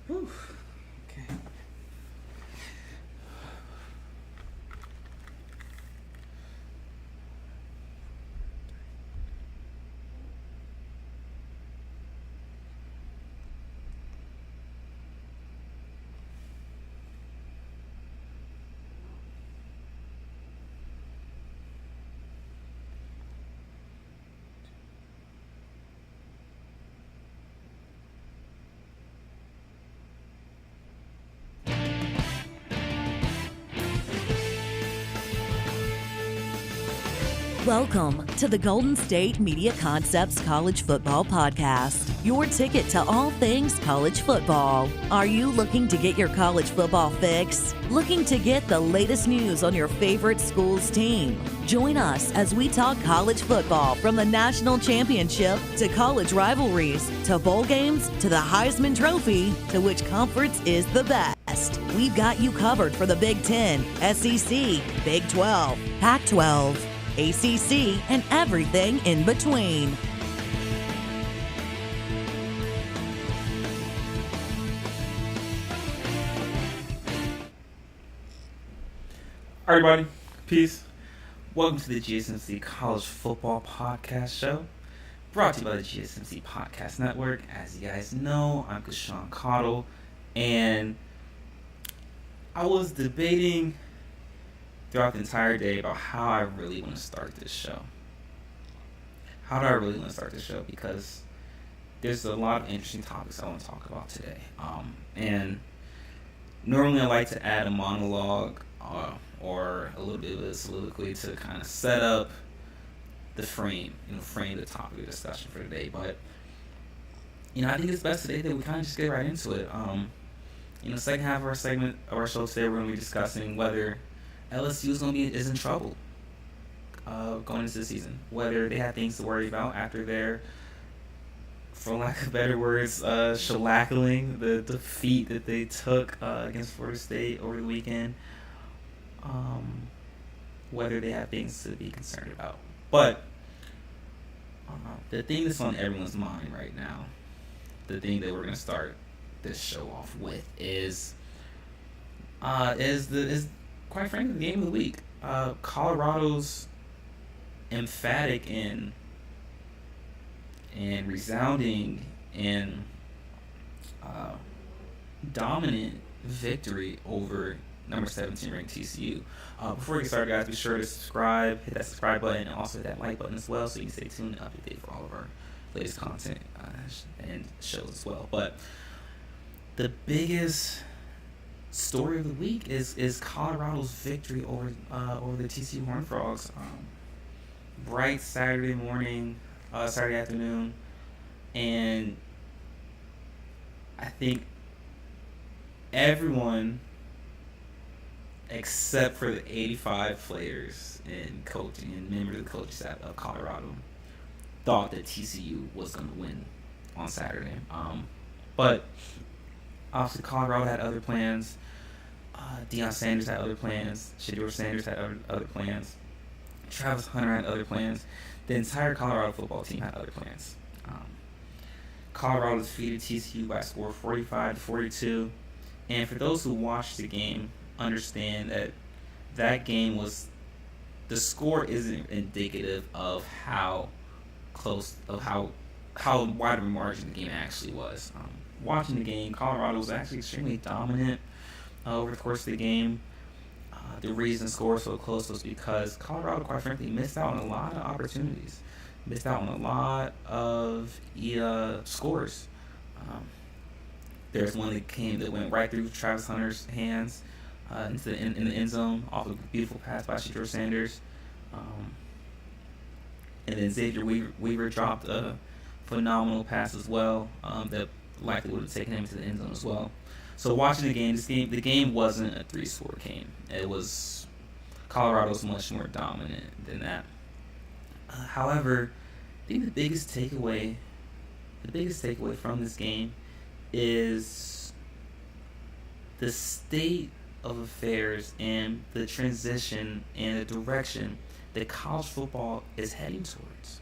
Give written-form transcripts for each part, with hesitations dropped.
Whew. Okay. Welcome to the Golden State Media Concepts College Football Podcast, your ticket to all things college football. Are you looking to get your college football fix? Looking to get the latest news on your favorite school's team? Join us as we talk college football from the national championship to college rivalries to bowl games to the Heisman Trophy to which conference is the best. We've got you covered for the Big Ten, SEC, Big 12, Pac-12, ACC, and everything in between. All right, everybody. Peace. Welcome to the GSMC College Football Podcast show, brought to you by the GSMC Podcast Network. As you guys know, I'm Casuan Cottle, and I was debating throughout the entire day about how I really want to start this show. How do I really want to start this show? Because there's a lot of interesting topics I want to talk about today. And normally I like to add a monologue or a little bit of a soliloquy to kind of set up the frame the topic of discussion for today. But, I think it's best today that we kind of just get right into it. Second half of our show today, we're going to be discussing whether LSU is in trouble going into the season. Whether they have things to worry about after their, for lack of better words, shellacking the defeat that they took against Florida State over the weekend. Whether they have things to be concerned about. But the thing that's on everyone's mind right now, the thing that we're going to start this show off with is quite frankly, the game of the week. Colorado's emphatic and resounding and dominant victory over number 17 ranked TCU. Before we get started, guys, be sure to subscribe, hit that subscribe button, and also hit that like button as well, so you can stay tuned and up to date for all of our latest content and shows as well. But the biggest story of the week is Colorado's victory over the TCU Horned Frogs. Bright Saturday afternoon, and I think everyone except for the 85 players and coaching and members of the coaching staff of Colorado thought that TCU was going to win on Saturday. But obviously Colorado had other plans. Deionsanders had other plans. Shedeur Sanders had other plans. Travis Hunter had other plans. The entire Colorado football team had other plans. Colorado defeated TCU by a score of 45-42. And for those who watched the game, understand that game was, the score isn't indicative of how wide of a margin the game actually was. Watching the game, Colorado was actually extremely dominant over the course of the game. The reason the score was so close was because Colorado, quite frankly, missed out on a lot of opportunities, missed out on a lot of scores. There's one that went right through Travis Hunter's hands in the end zone off a beautiful pass by Shedeur Sanders. And then Xavier Weaver dropped a phenomenal pass as well that likely would have taken him to the end zone as well. So watching the game, the game wasn't a 3-score game. It was, Colorado's much more dominant than that. However, I think the biggest takeaway from this game is the state of affairs and the transition and the direction that college football is heading towards.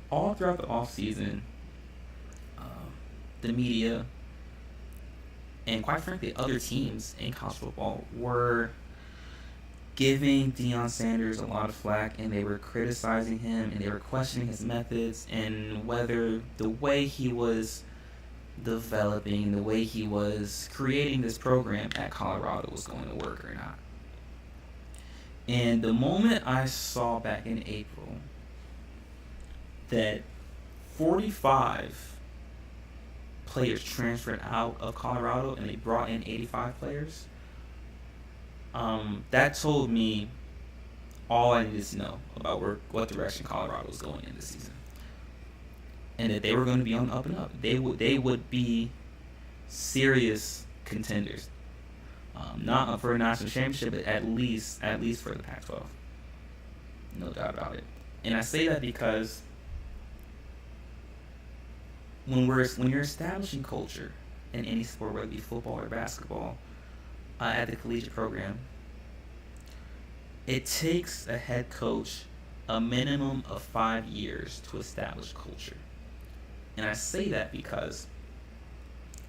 All throughout the offseason, the media and, quite frankly, other teams in college football were giving Deion Sanders a lot of flack, and they were criticizing him, and they were questioning his methods and whether the way he was developing, the way he was creating this program at Colorado was going to work or not. And the moment I saw back in April that 45 players transferred out of Colorado and they brought in 85 players, that told me all I needed to know about what direction Colorado was going in this season, and that they were going to be on the up and up. They would be serious contenders, not for a national championship, but at least for the Pac-12. No doubt about it. And I say that because when you're establishing culture in any sport, whether it be football or basketball, at the collegiate program, it takes a head coach a minimum of 5 years to establish culture. And I say that because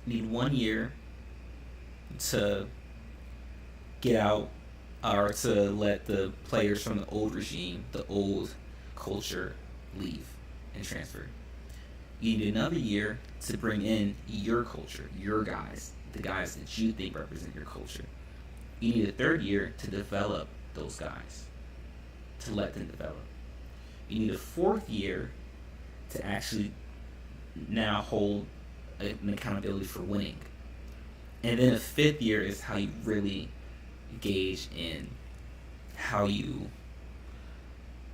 you need 1 year to get out, or to let the players from the old regime, the old culture, leave and transfer. You need another year to bring in your culture, your guys, the guys that you think represent your culture. You need a third year to develop those guys, to let them develop. You need a fourth year to actually now hold an accountability for winning. And then a fifth year is how you really gauge in how you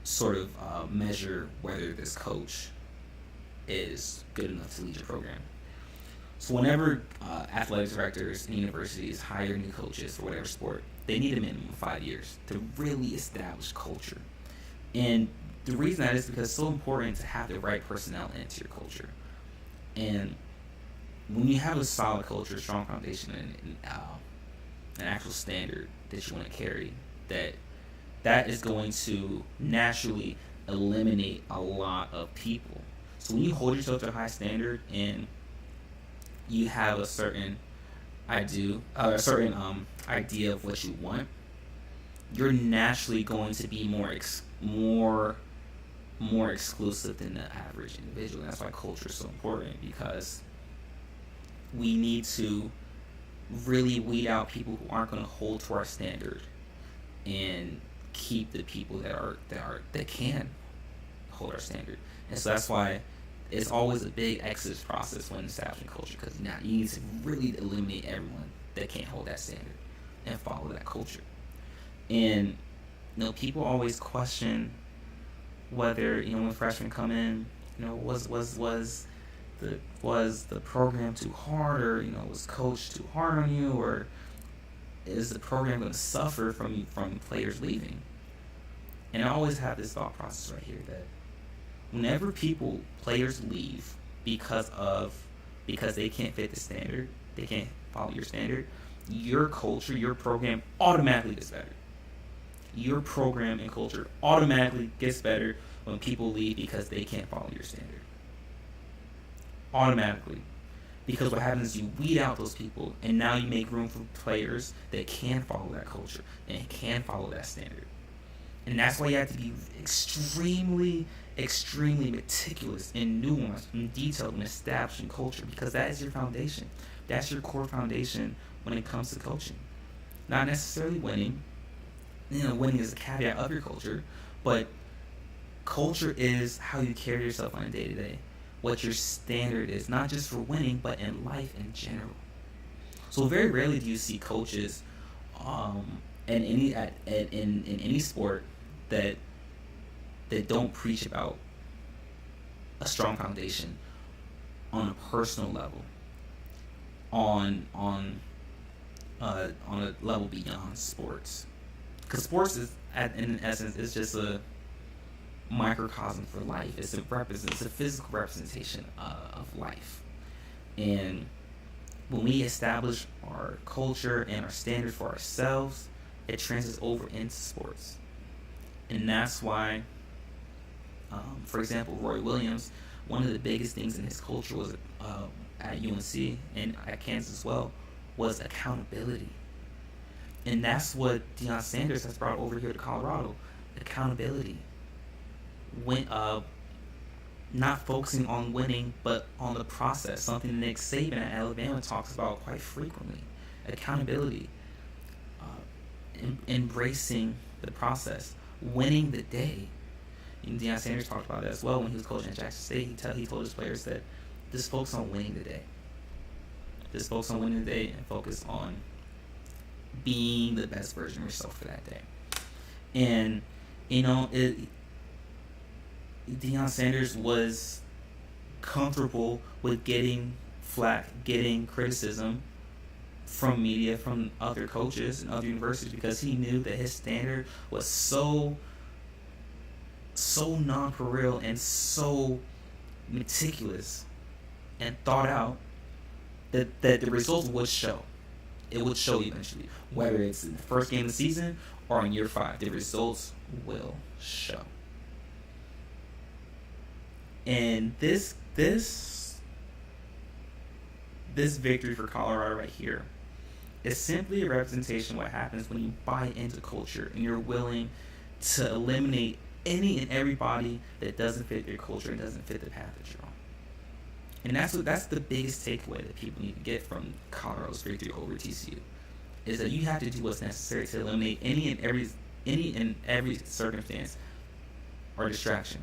sort of measure whether this coach is good enough to lead your program. So whenever athletic directors and universities hire new coaches for whatever sport, they need a minimum of 5 years to really establish culture. And the reason that is because it's so important to have the right personnel into your culture. And when you have a solid culture, a strong foundation, and an actual standard that you want to carry, that is going to naturally eliminate a lot of people. So when you hold yourself to a high standard and you have a certain idea of what you want, you're naturally going to be more exclusive than the average individual. And that's why culture is so important, because we need to really weed out people who aren't going to hold to our standard and keep the people that can hold our standard. And so that's why it's always a big exodus process when establishing culture, because now you need to really eliminate everyone that can't hold that standard and follow that culture. And people always question whether when freshmen come in, was the program too hard, or was coach too hard on you, or is the program going to suffer from players leaving? And I always have this thought process right here that whenever players leave because they can't fit the standard, they can't follow your standard, your culture, your program automatically gets better. Your program and culture automatically gets better when people leave because they can't follow your standard. Automatically. Because what happens is you weed out those people, and now you make room for players that can follow that culture and can follow that standard. And that's why you have to be extremely, extremely meticulous and nuanced and detailed in establishing culture, because that is your foundation. That's your core foundation when it comes to coaching. Not necessarily winning. Winning is a caveat of your culture, but culture is how you carry yourself on a day-to-day. What your standard is, not just for winning, but in life in general. So very rarely do you see coaches in any sport that don't preach about a strong foundation on a personal level, on a level beyond sports. Because sports is, in essence, is just a microcosm for life. It's a physical representation of life. And when we establish our culture and our standard for ourselves, it translates over into sports. And that's why, for example, Roy Williams, one of the biggest things in his culture was at UNC and at Kansas as well, was accountability. And that's what Deion Sanders has brought over here to Colorado, accountability. Not focusing on winning, but on the process, something Nick Saban at Alabama talks about quite frequently. Accountability, embracing the process, winning the day. And Deion Sanders talked about that as well when he was coaching at Jackson State. He told his players that just focus on winning the day. Just focus on winning the day and focus on being the best version of yourself for that day. And, Deion Sanders was comfortable with getting flack, getting criticism from media, from other coaches and other universities, because he knew that his standard was so non-pareil and so meticulous and thought out that the results would show. It would show eventually, whether it's in the first game of the season or in year 5. The results will show. And this victory for Colorado right here is simply a representation of what happens when you buy into culture and you're willing to eliminate any and everybody that doesn't fit your culture and doesn't fit the path that you're on. And that's the biggest takeaway that people need to get from Colorado's victory over TCU, is that you have to do what's necessary to eliminate any and every circumstance or distraction,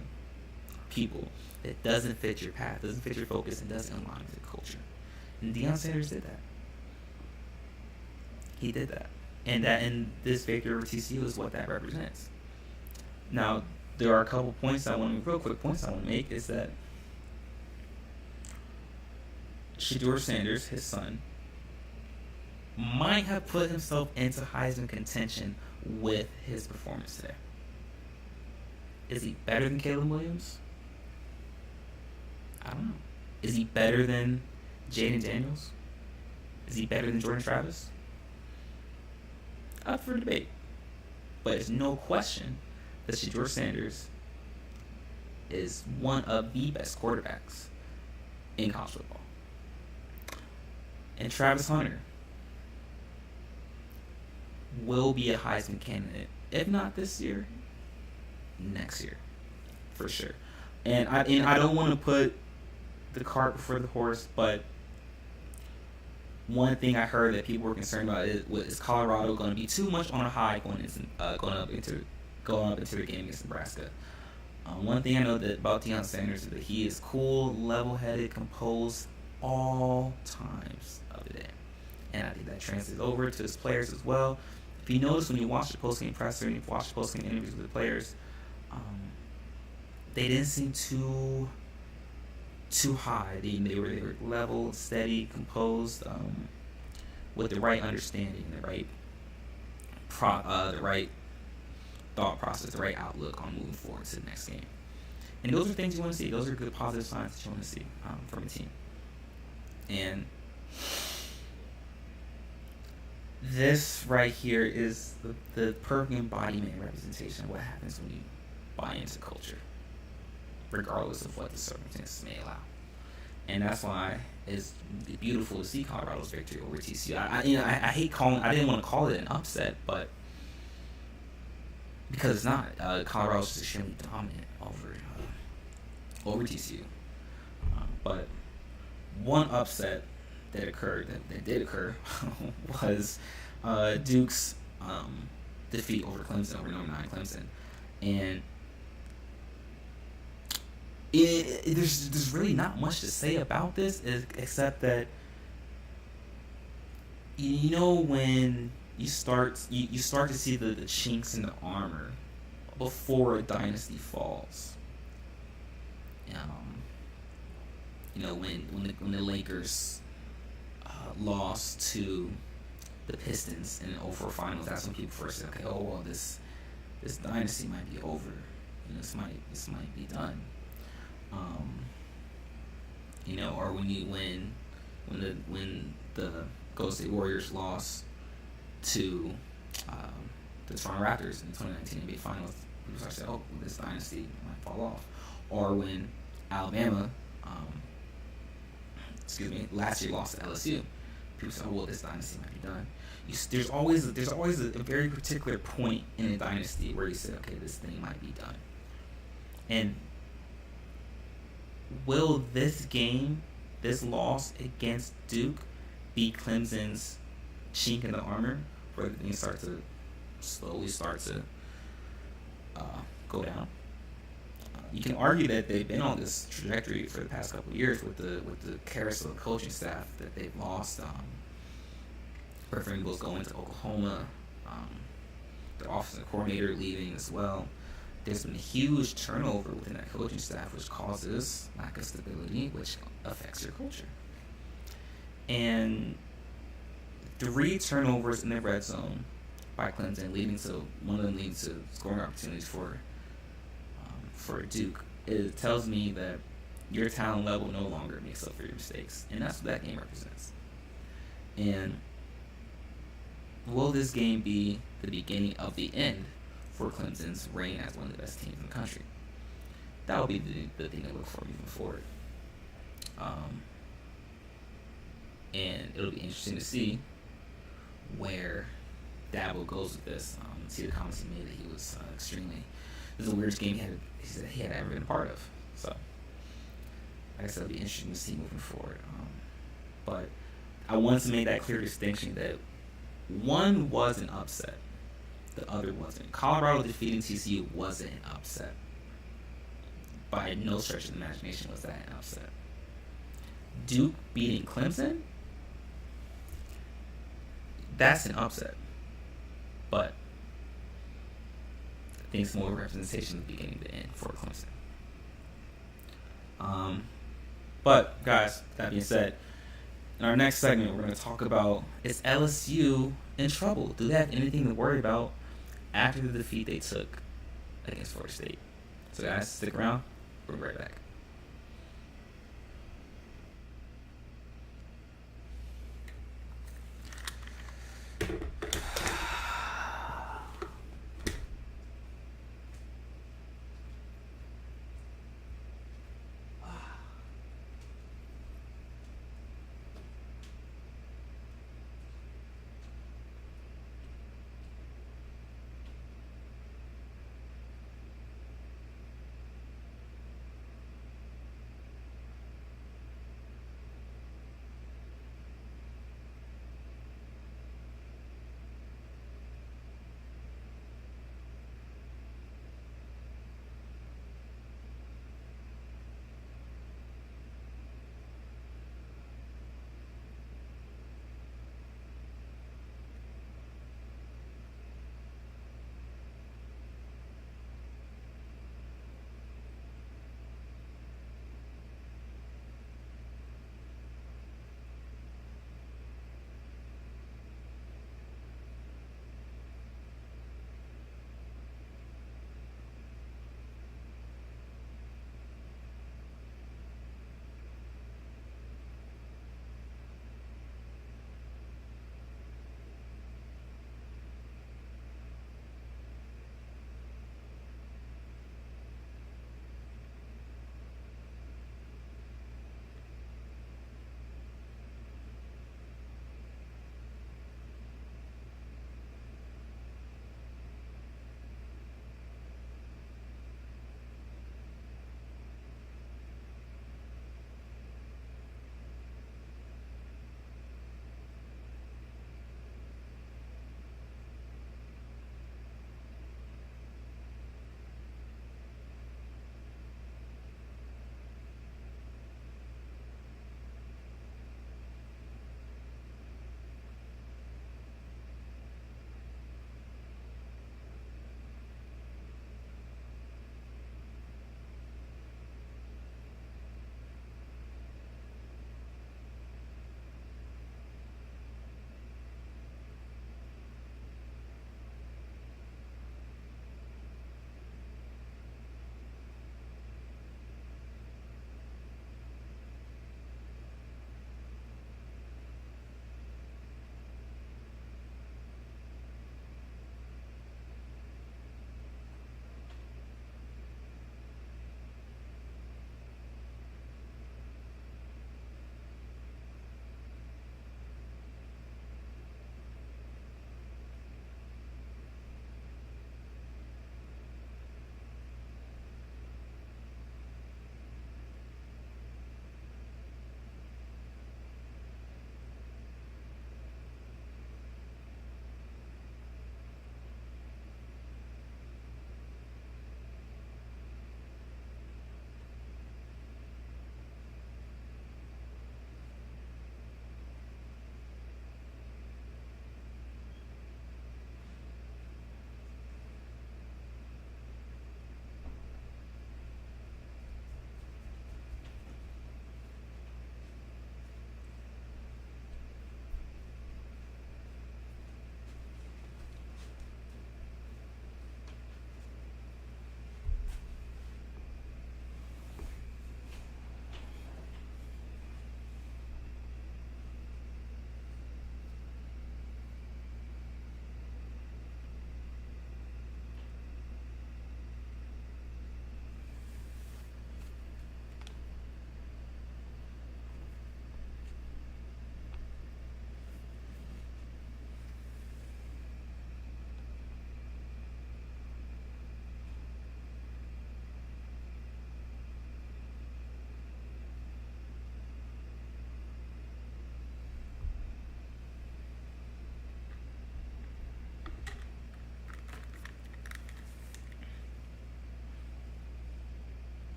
people that doesn't fit your path, doesn't fit your focus, and doesn't align with your culture. And Deion Sanders did that. He did that. And this victory over TCU is what that represents. Now, there are a couple points real quick points I want to make, is that Shedeur Sanders, his son, might have put himself into Heisman contention with his performance today. Is he better than Caleb Williams? I don't know. Is he better than Jaden Daniels? Is he better than Jordan Travis? Up for debate. But it's no question that Shedeur Sanders is one of the best quarterbacks in college football. And Travis Hunter will be a Heisman candidate, if not this year, next year, for sure. And I don't want to put the cart before the horse, but one thing I heard that people were concerned about is Colorado going to be too much on a high going up into the game against Nebraska. One thing I know about Deion Sanders is that he is cool, level-headed, composed all times of the day, and I think that translates over to his players as well. If you notice when you watch the post-game presser and you watch the post-game interviews with the players, they didn't seem too high. They were level, steady, composed, with the right understanding, the right thought process, the right outlook on moving forward to the next game. And those are things you want to see. Those are good positive signs that you want to see from a team. And this right here is the perfect embodiment and representation of what happens when you buy into culture, regardless of what the circumstances may allow. And that's why it's beautiful to see Colorado's victory over TCU. I didn't want to call it an upset, but because it's not. Colorado's just extremely dominant over TCU. But one upset that did occur was Duke's defeat over Clemson, over number 9 Clemson. And there's really not much to say about this, except that when you start to see the chinks in the armor before a dynasty falls. When the Lakers lost to the Pistons in the 2004 finals, that's when people first said, okay, this dynasty might be over. This might be done. Or when the Golden State Warriors lost to the Toronto Raptors in the 2019 NBA Finals people start saying, oh, this dynasty might fall off. Or when Alabama, last year lost to LSU, people say, oh, well, this dynasty might be done. There's always a very particular point in a dynasty where you say, okay, this thing might be done. And will this loss against Duke, be Clemson's chink in the armor where things slowly start to go down? You can argue that they've been on this trajectory for the past couple of years with the carousel of coaching staff that they've lost. Griffin was going to Oklahoma. The offensive coordinator leaving as well. There's been a huge turnover within that coaching staff, which causes lack of stability, which affects your culture. And 3 turnovers in the red zone by Clemson, one of them leading to scoring opportunities for Duke. It tells me that your talent level no longer makes up for your mistakes, and that's what that game represents. And will this game be the beginning of the end for Clemson's reign as one of the best teams in the country? That will be the thing to look for moving forward. And it'll be interesting to see where Dabo goes with this. See the comments he made that he was this is the weirdest game he had ever been a part of. So, like I said, it'll be interesting to see moving forward. But I wanted to make that clear distinction that one was an upset, the other wasn't. Colorado defeating TCU wasn't an upset. By no stretch of the imagination was that an upset. Duke beating Clemson, that's an upset. But I think it's more representation of the beginning to end for Clemson. But guys, that being said, in our next segment, we're going to talk about, is LSU in trouble? Do they have anything to worry about after the defeat they took against Florida State? So guys, stick around. We'll be right back.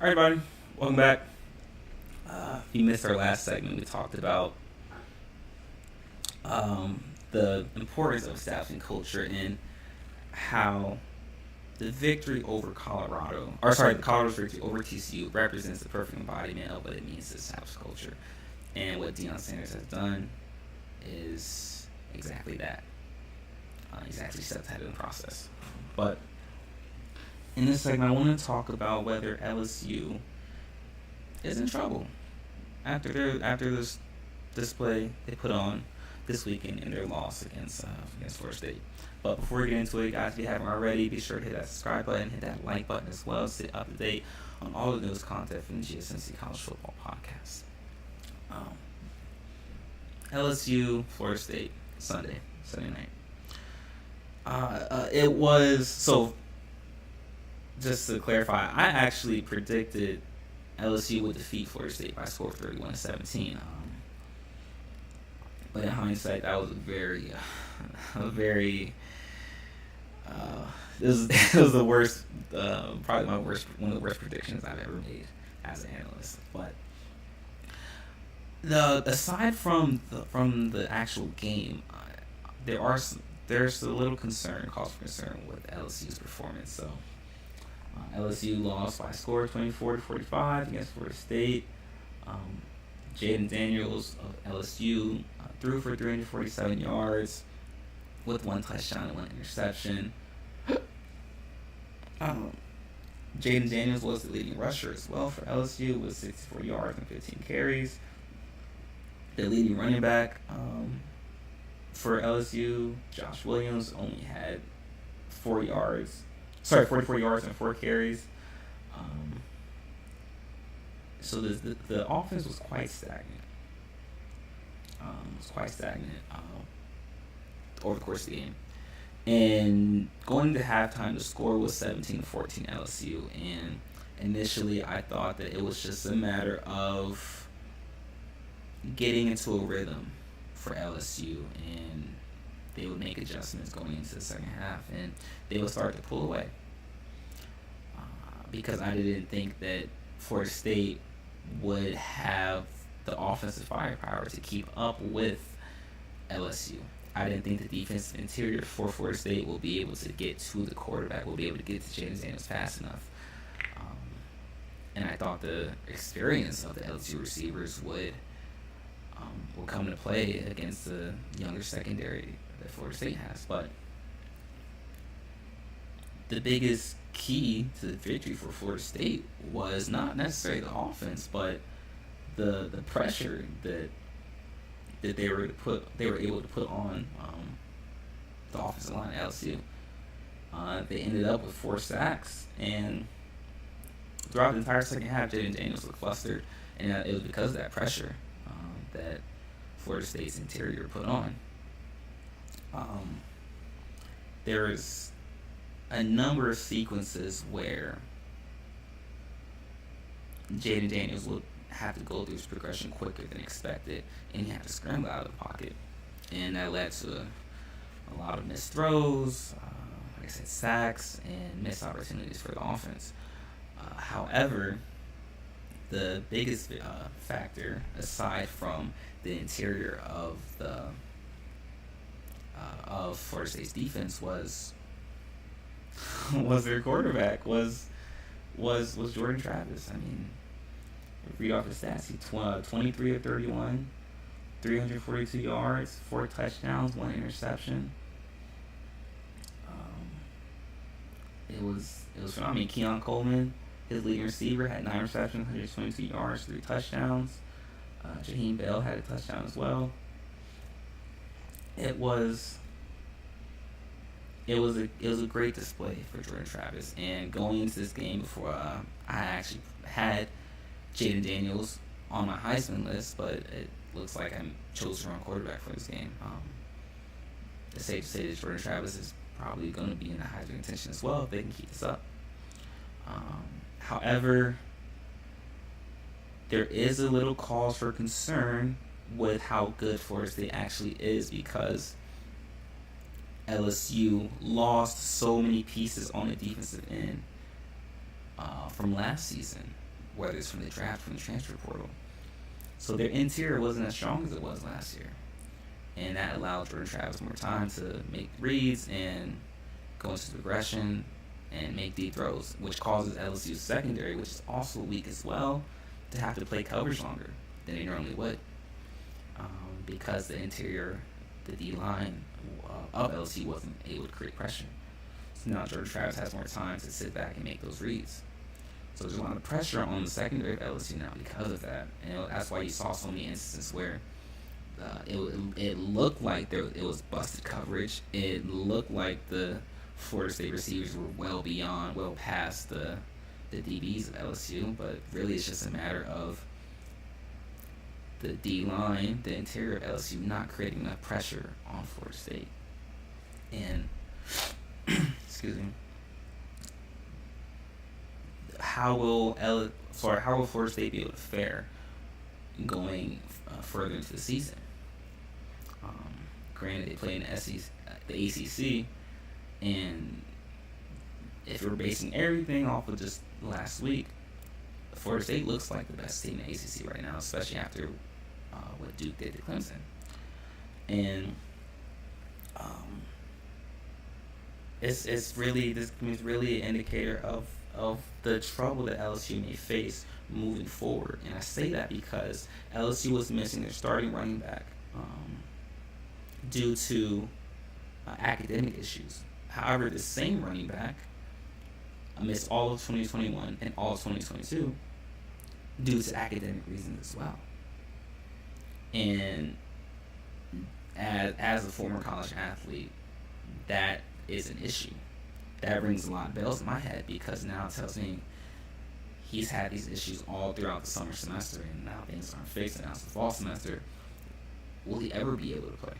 All right, buddy. Welcome back. If you missed our last segment, we talked about the importance of establishing culture and how the victory over Colorado's victory over TCU represents the perfect embodiment of what it means to establish culture. And what Deion has done is exactly that. He's actually stepped ahead of the process. But in this segment, I want to talk about whether LSU is in trouble after this display they put on this weekend in their loss against Florida State. But before we get into it, guys, if you haven't already, be sure to hit that subscribe button, hit that like button as well, stay up to date on all the news content from the GSMC College Football Podcast. LSU, Florida State, Sunday night. It was, so just to clarify, I actually predicted LSU would defeat Florida State by a score of 31-17. But in hindsight, that was it was the worst, probably one of the worst predictions I've ever made as an analyst. But aside from the actual game, there's a little cause for concern with LSU's performance. So LSU lost by a score of 24-45 against Florida State. Jaden Daniels of LSU threw for 347 yards with 1 touchdown and 1 interception. Jaden Daniels was the leading rusher as well for LSU with 64 yards and 15 carries. The leading running back for LSU, Josh Williams, only had 44 yards and 4 carries. So the offense was quite stagnant. Over the course of the game. And going to halftime, the score was 17-14 LSU. And initially, I thought that it was just a matter of getting into a rhythm for LSU, and they would make adjustments going into the second half, and they would start to pull away. Because I didn't think that Florida State would have the offensive firepower to keep up with LSU. I didn't think the defensive interior for Florida State will be able to get to the quarterback, will be able to get to Jaden Daniels fast enough. And I thought the experience of the LSU receivers would come into play against the younger secondary that Florida State has. But the biggest key to the victory for Florida State was not necessarily the offense, but the pressure that they were able to put on the offensive line at LSU. They ended up with 4 sacks, and throughout the entire second half, Jaden Daniels looked flustered, and it was because of that pressure that Florida State's interior put on. There was a number of sequences where Jaden Daniels would have to go through his progression quicker than expected, and he had to scramble out of the pocket, and that led to a lot of missed throws, like I said, sacks, and missed opportunities for the offense. However, the biggest factor, aside from the interior of Florida State's defense, was their quarterback, was Jordan Travis. I mean, read off his stats. He 23 of 31, 342 yards, 4 touchdowns, 1 interception. It was phenomenal. I mean, Keon Coleman, his leading receiver, had 9 receptions, 122 yards, 3 touchdowns. Jaheim Bell had a touchdown as well. It was a great display for Jordan Travis. And going into this game, before I actually had Jaden Daniels on my Heisman list, but it looks like I chose the wrong quarterback for this game. It's safe to say that Jordan Travis is probably going to be in the Heisman contention as well if they can keep this up. However, there is a little cause for concern with how good Florida State actually is, because LSU lost so many pieces on the defensive end from last season. whether it's from the draft, from the transfer portal. So their interior wasn't as strong as it was last year. And that allowed Jordan Travis more time to make reads and go into progression and make deep throws, which causes LSU's secondary, which is also weak as well, to have to play coverage longer than they normally would, because the interior, the D-line of LSU wasn't able to create pressure. So now Jordan Travis has more time to sit back and make those reads. So there's a lot of pressure on the secondary of LSU now because of that. And that's why you saw so many instances where it looked like it was busted coverage. It looked like the Florida State receivers were well past the DBs of LSU, but really it's just a matter of the D-line, the interior of LSU, not creating enough pressure on Florida State. And, excuse me, how will Florida State be able to fare going further into the season? Granted, they play in the ACC, and if we're basing everything off of just last week, Florida State looks like the best team in the ACC right now, especially after what Duke did to Clemson. And it's really an indicator of the trouble that LSU may face moving forward. And I say that because LSU was missing their starting running back due to academic issues. However, the same running back missed all of 2021 and all of 2022 due to academic reasons as well. And as a former college athlete, that is an issue. That rings a lot of bells in my head, because now it tells me he's had these issues all throughout the summer semester, and now things aren't fixed, and now it's the fall semester. Will he ever be able to play?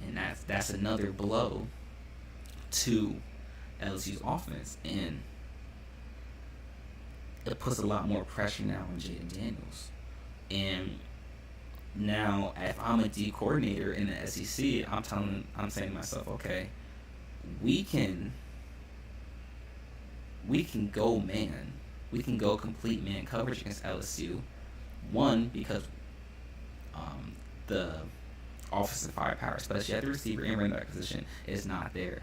And that's another blow to LSU's offense, and it puts a lot more pressure now on Jaden Daniels. And now, if I'm a D coordinator in the SEC, I'm saying to myself, okay, we can go man, we can go complete man coverage against LSU. One, because the offensive firepower, especially at the receiver and running back position, is not there.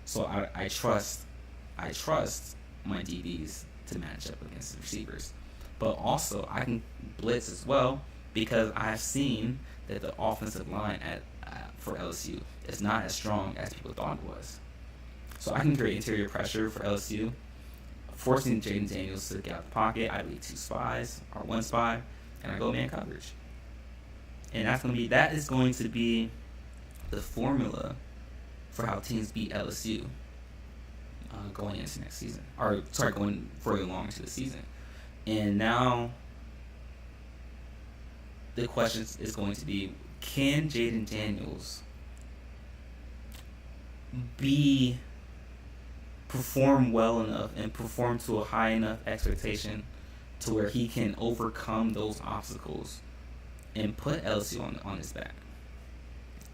So I trust my DBs to match up against the receivers. But also, I can blitz as well, because I've seen that the offensive line for LSU is not as strong as people thought it was. So I can create interior pressure for LSU, forcing Jaden Daniels to get out the pocket. I leave 2 spies or 1 spy, and I go man coverage. And that is going to be the formula for how teams beat LSU going into next season, going further along into the season. And now the question is going to be, can Jaden Daniels perform well enough and perform to a high enough expectation to where he can overcome those obstacles and put LSU on his back?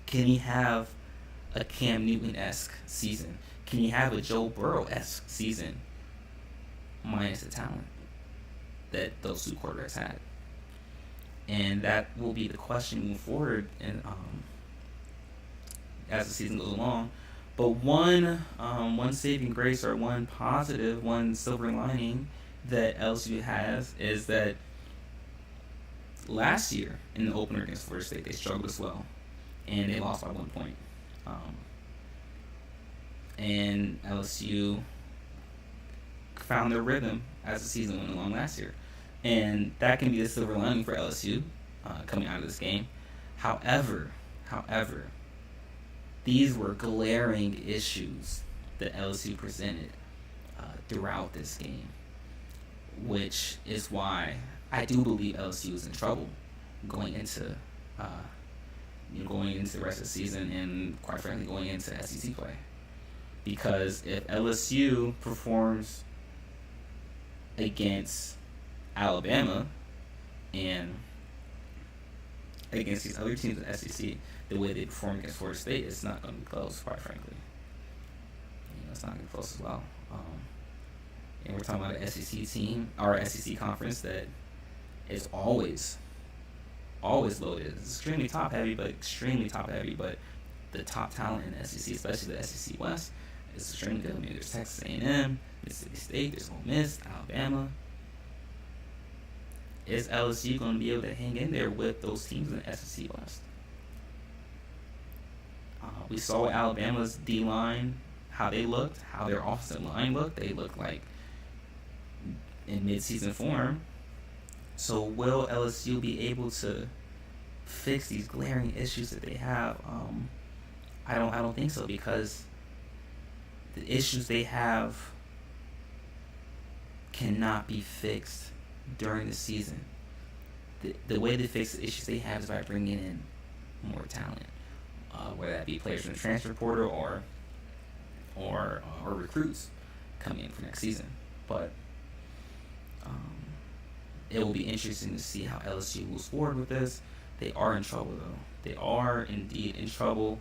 Can he have a Cam Newton-esque season? Can he have a Joe Burrow-esque season minus the talent that those 2 quarterbacks had? And that will be the question moving forward, and as the season goes along. But one saving grace, or one positive, one silver lining that LSU has, is that last year in the opener against Florida State, they struggled as well, and they lost by 1 point. And LSU found their rhythm as the season went along last year. And that can be the silver lining for LSU coming out of this game. However, these were glaring issues that LSU presented throughout this game, which is why I do believe LSU is in trouble going into the rest of the season, and quite frankly going into SEC play. Because if LSU performs against Alabama and against these other teams in the SEC the way they perform against Florida State, it's not going to be close, quite frankly. It's not going to be close as well. and we're talking about an SEC team or SEC conference that is always loaded. It's extremely top heavy, but the top talent in the SEC, especially the SEC West, is extremely good. I mean, there's Texas A&M, Mississippi State, there's Ole Miss, Alabama. Is LSU going to be able to hang in there with those teams in the SEC West? We saw Alabama's D-line, how they looked, how their offensive line looked. They looked like in mid-season form. So will LSU be able to fix these glaring issues that they have? I don't think so, because the issues they have cannot be fixed during the season. The way they fix the issues they have is by bringing in more talent, whether that be players from the transfer portal or recruits coming in for next season. But it will be interesting to see how LSU moves forward with this. They are in trouble, though. They are indeed in trouble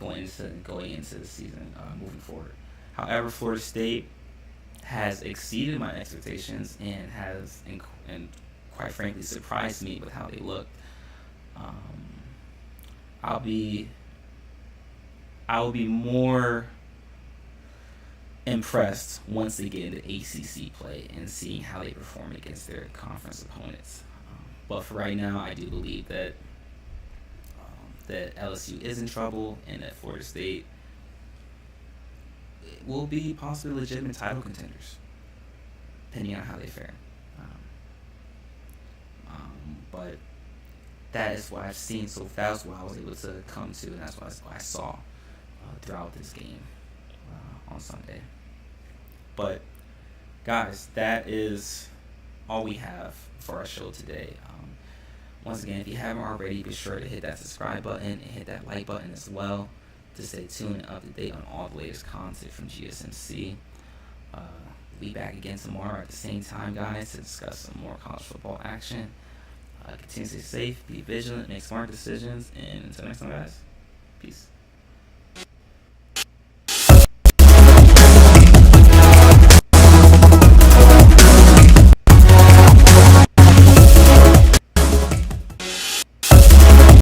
going into the season, moving forward. However, Florida State has exceeded my expectations and has, and quite frankly, surprised me with how they looked. I'll be more impressed once they get into ACC play and seeing how they perform against their conference opponents. But for right now, I do believe that LSU is in trouble and that Florida State will be possibly legitimate title contenders, depending on how they fare. But that is what I've seen, so that's what I was able to come to, and that's what I saw throughout this game on Sunday. But guys, that is all we have for our show today. Once again, if you haven't already, be sure to hit that subscribe button and hit that like button as well to stay tuned and up to date on all the latest content from GSMC. We'll be back again tomorrow at the same time, guys, to discuss some more college football action. Continue to stay safe, be vigilant, make smart decisions, and until next time, guys, peace.